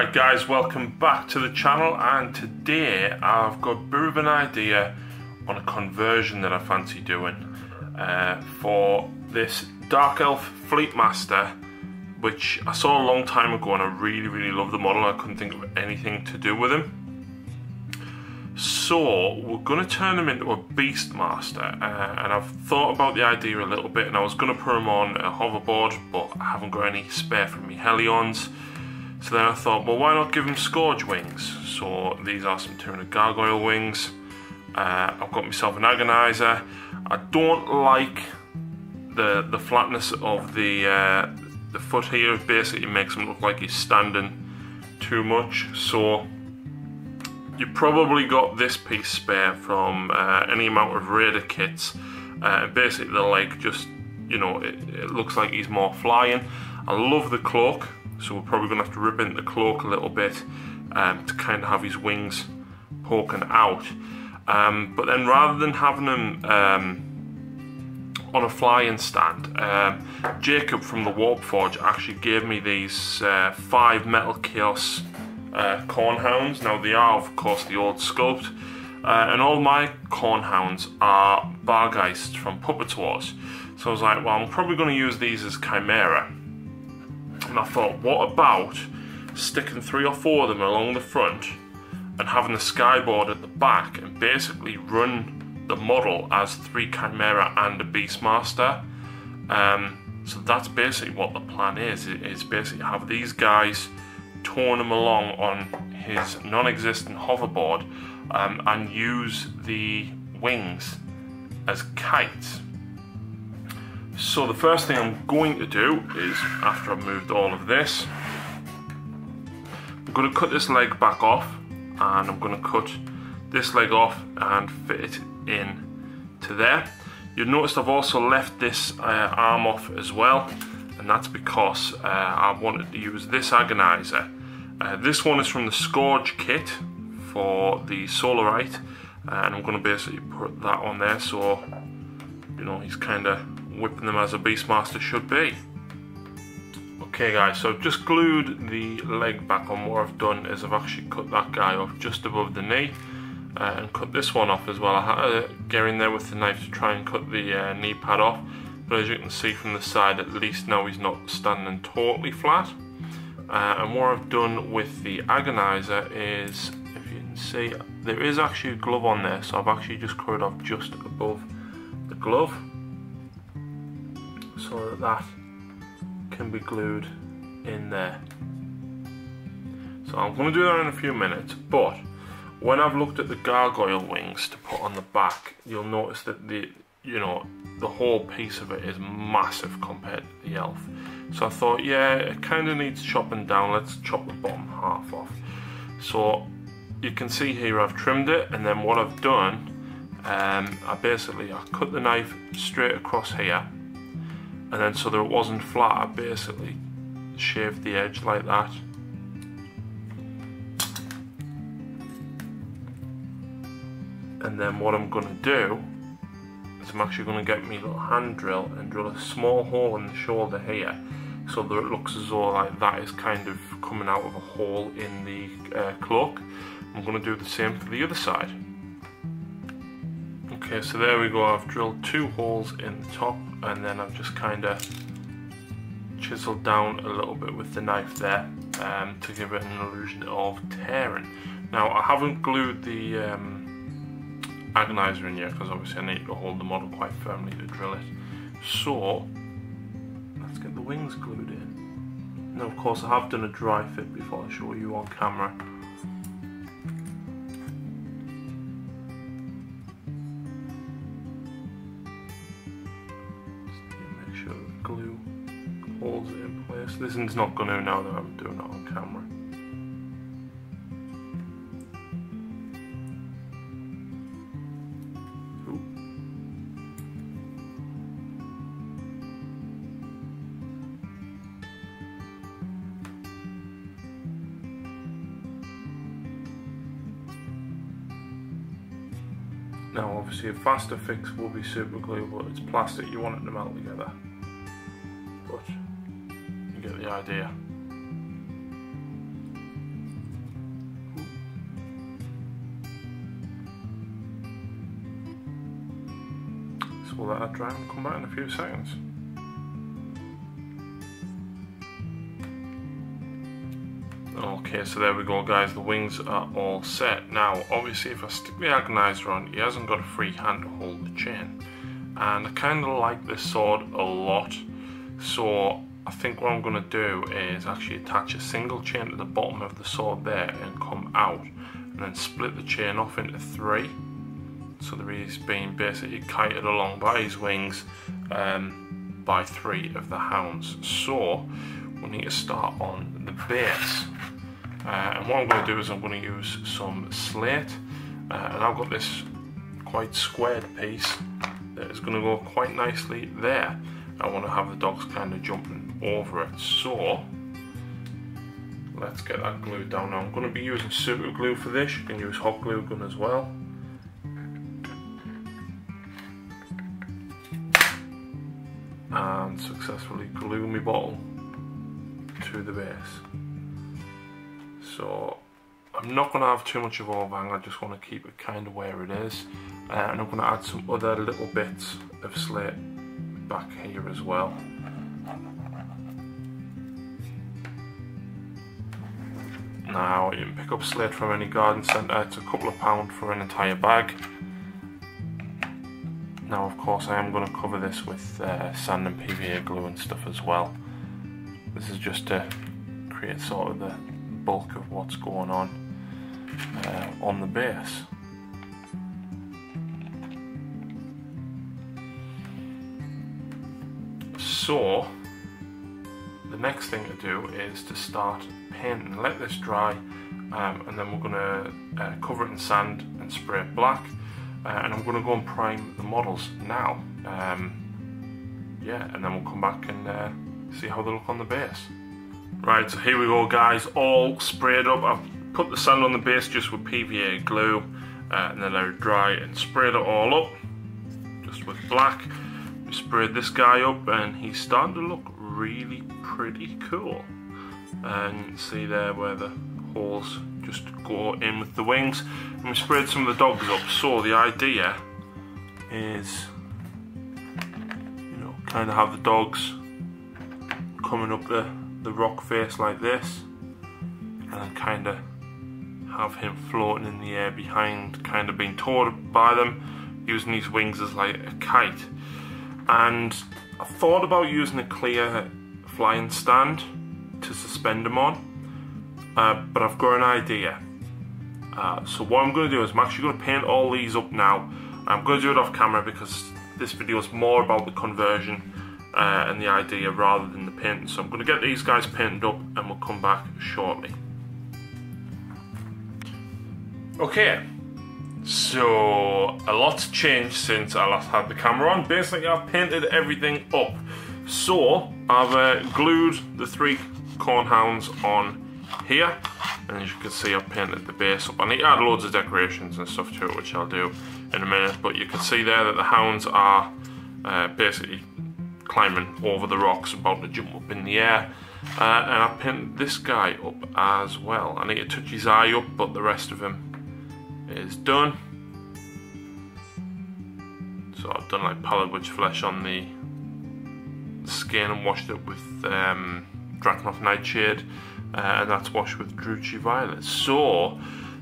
Alright guys, welcome back to the channel, and today I've got a bit of an idea on a conversion that I fancy doing for this Dark Elf Fleetmaster, which I saw a long time ago and I really love the model. I couldn't think of anything to do with him. So we're going to turn him into a Beastmaster, and I've thought about the idea a little bit, and I was going to put him on a hoverboard, but I haven't got any spare from me Hellions. So then I thought, well, why not give him Scourge wings? So these are some Tyranid Gargoyle wings. I've got myself an Agonizer. I don't like the flatness of the foot here. It basically makes him look like he's standing too much. So you probably got this piece spare from any amount of Raider kits. Basically the leg just, you know, it looks like he's more flying. I love the cloak. So we're probably going to have to rip into the cloak a little bit to kind of have his wings poking out. But then rather than having him on a flying stand, Jacob from the Warp Forge actually gave me these 5 Metal Chaos Cornhounds. Now they are of course the old sculpt, and all my Cornhounds are Bargheists from Puppet Wars. So I was like, well, I'm probably going to use these as Chimera. And I thought, what about sticking 3 or 4 of them along the front and having a skyboard at the back and basically run the model as 3 Chimera and a Beastmaster. So that's basically what the plan is basically have these guys towing him along on his non-existent hoverboard and use the wings as kites. So the first thing I'm going to do is, after I've moved all of this, I'm going to cut this leg back off, and I'm going to cut this leg off and fit it in to there. You'll notice I've also left this arm off as well, and that's because I wanted to use this Agonizer. This one is from the Scourge kit for the Solarite, and I'm going to basically put that on there so, you know, he's kind of whipping them as a Beastmaster should be. Okay guys, so I've just glued the leg back on. What I've done is I've actually cut that guy off just above the knee and cut this one off as well. I had to get in there with the knife to try and cut the knee pad off, but as you can see from the side, at least now he's not standing totally flat. And what I've done with the Agonizer is, if you can see, there is actually a glove on there, so I've actually just cut it off just above the glove, so that can be glued in there. So I'm going to do that in a few minutes, but when I've looked at the gargoyle wings to put on the back, you'll notice that the whole piece of it is massive compared to the elf. So I thought, yeah, it kind of needs chopping down. Let's chop the bottom half off. So you can see here I've trimmed it, and then what I've done, I cut the knife straight across here, and then so that it wasn't flat, I basically shaved the edge like that. And then what I'm going to do is I'm actually going to get me a little hand drill and drill a small hole in the shoulder here, so that it looks as though like that is kind of coming out of a hole in the cloak. I'm going to do the same for the other side. Okay, so there we go. I've drilled 2 holes in the top, and then I've just kind of chiseled down a little bit with the knife there to give it an illusion of tearing. Now I haven't glued the Agonizer in yet because obviously I need to hold the model quite firmly to drill it. So let's get the wings glued in. Now of course I have done a dry fit before I show you on camera. Glue holds it in place. This one's not going to now that I'm doing it on camera. Ooh. Now obviously a faster fix will be super glue, but it's plastic, you want it to melt together. But you get the idea. we'll let that dry and come back in a few seconds. Okay, so there we go guys, the wings are all set. Now obviously if I stick the agonizer on, he hasn't got a free hand to hold the chain. And I kind of like this sword a lot, so I think what I'm going to do is actually attach a single chain to the bottom of the sword there and come out, and then split the chain off into 3, so that he's being basically kited along by his wings by 3 of the hounds. So we need to start on the base, and what I'm going to do is I'm going to use some slate, and I've got this quite squared piece that is going to go quite nicely there. I want to have the dogs kind of jumping over it, so let's get that glued down. Now I'm going to be using super glue for this. You can use hot glue gun as well. And successfully glue my bottle to the base. So I'm not going to have too much of overhang, I just want to keep it kind of where it is. And I'm going to add some other little bits of slate back here as well. Now you can pick up slate from any garden centre, it's a couple of pounds for an entire bag. Now of course I am going to cover this with sand and PVA glue and stuff as well. This is just to create sort of the bulk of what's going on the base. So the next thing to do is to start painting. Let this dry, and then we're going to cover it in sand and spray it black, and I'm going to go and prime the models now. Yeah, and then we'll come back and see how they look on the base. Right, so here we go guys, all sprayed up. I've put the sand on the base just with PVA glue, and then let it dry and sprayed it all up just with black. We sprayed this guy up and he's starting to look really pretty cool. And you can see there where the holes just go in with the wings. And we sprayed some of the dogs up, so the idea is, you know, kind of have the dogs coming up the rock face like this, and then kind of have him floating in the air behind, kind of being towed by them, using these wings as like a kite. And I thought about using a clear flying stand to suspend them on, but I've got an idea. So what I'm going to do is I'm actually going to paint all these up now. I'm going to do it off camera because this video is more about the conversion and the idea rather than the painting. So I'm going to get these guys painted up and we'll come back shortly. Okay. So a lot's changed since I last had the camera on. Basically I've painted everything up. So I've glued the 3 corn hounds on here, and as you can see I've painted the base up. I need to add loads of decorations and stuff to it, which I'll do in a minute, but you can see there that the hounds are basically climbing over the rocks, about to jump up in the air. And I've painted this guy up as well. I need to touch his eye up, but the rest of him is done. So I've done like pallid witch flesh on the skin and washed it with Drakenhof Nightshade, and that's washed with Druchii Violet. So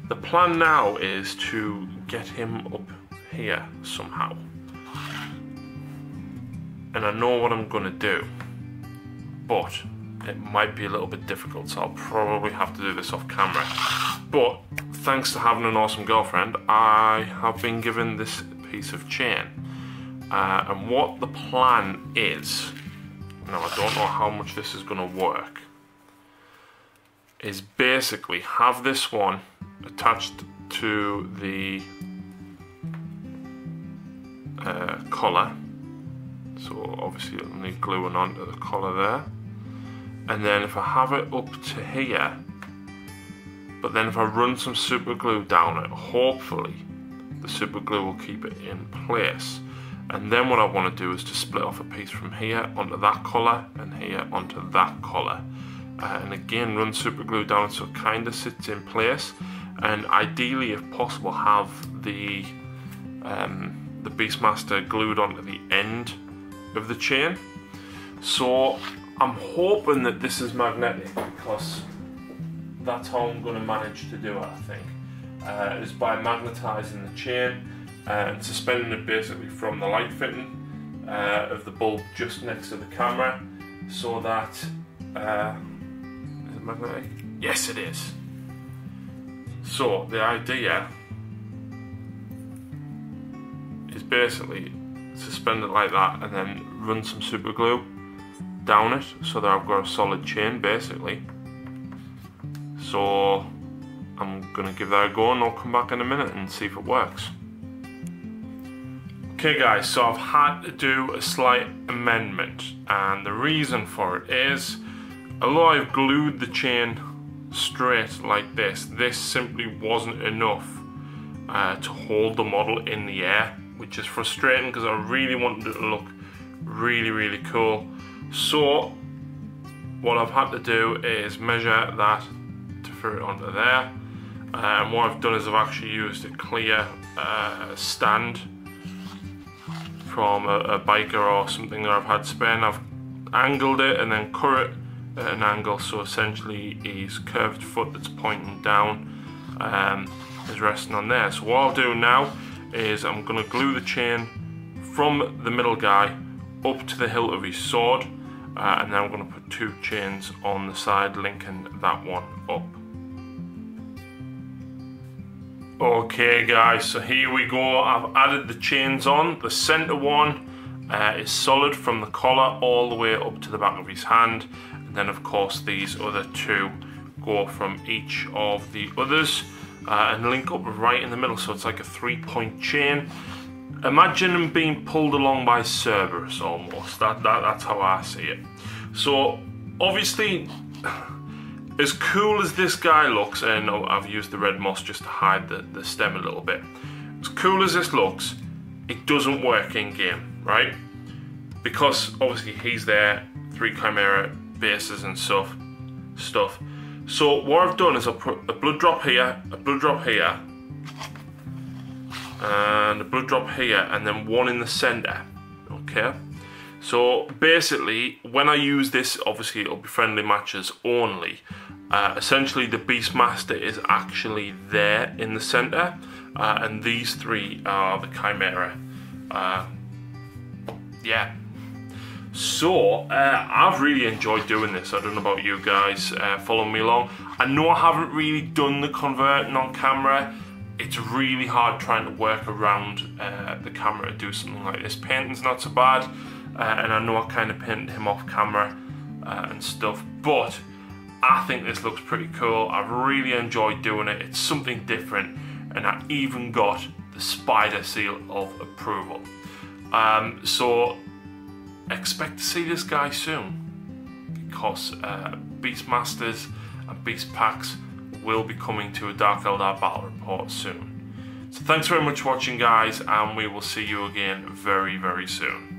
the plan now is to get him up here somehow, and I know what I'm gonna do, but it might be a little bit difficult, so I'll probably have to do this off camera. But thanks to having an awesome girlfriend, I have been given this piece of chain. And what the plan is, now I don't know how much this is going to work, is basically have this one attached to the collar. So obviously it'll need gluing onto the collar there. And then if I have it up to here, but then if I run some super glue down it, hopefully the super glue will keep it in place. And then what I want to do is to split off a piece from here onto that collar and here onto that collar. And again, run super glue down so it kind of sits in place. And ideally, if possible, have the the Beastmaster glued onto the end of the chain. So I'm hoping that this is magnetic, because that's how I'm going to manage to do it, I think, is by magnetising the chain and suspending it basically from the light fitting of the bulb just next to the camera, so that is it magnetic? Yes, it is. So the idea is basically suspend it like that and then run some super glue down it so that I've got a solid chain basically. So I'm gonna give that a go and I'll come back in a minute and see if it works. Okay guys, so I've had to do a slight amendment, and the reason for it is, although I've glued the chain straight like this simply wasn't enough to hold the model in the air, which is frustrating because I really wanted it to look really cool. So what I've had to do is measure that to fit it onto there, and what I've done is I've actually used a clear stand from a biker or something that I've had spare, and I've angled it and then cut it at an angle, so essentially his curved foot that's pointing down is resting on there. So what I'll do now is I'm going to glue the chain from the middle guy up to the hilt of his sword, and then I'm going to put 2 chains on the side linking that one up. Okay guys, so here we go. I've added the chains on. The center one is solid from the collar all the way up to the back of his hand, and then of course these other 2 go from each of the others and link up right in the middle, so it's like a 3-point chain. Imagine them being pulled along by Cerberus almost. That's how I see it. So obviously, as cool as this guy looks, and I've used the red moss just to hide the stem a little bit. As cool as this looks, it doesn't work in game, right? Because obviously he's there, 3 chimera bases and stuff. So what I've done is I've put a blood drop here, a blood drop here, and a blood drop here, and then 1 in the center. Okay. So basically, when I use this, obviously it'll be friendly matches only. Essentially, the Beastmaster is actually there in the center, and these 3 are the Chimera. Yeah. So I've really enjoyed doing this. I don't know about you guys following me along. I know I haven't really done the converting on camera. It's really hard trying to work around the camera to do something like this. Painting's not so bad, and I know I kind of painted him off camera and stuff, but I think this looks pretty cool. I've really enjoyed doing it. It's something different, and I even got the spider seal of approval. So expect to see this guy soon, because Beastmasters and Beast Packs will be coming to a Dark Eldar battle report soon. So thanks very much for watching guys, and we will see you again very soon.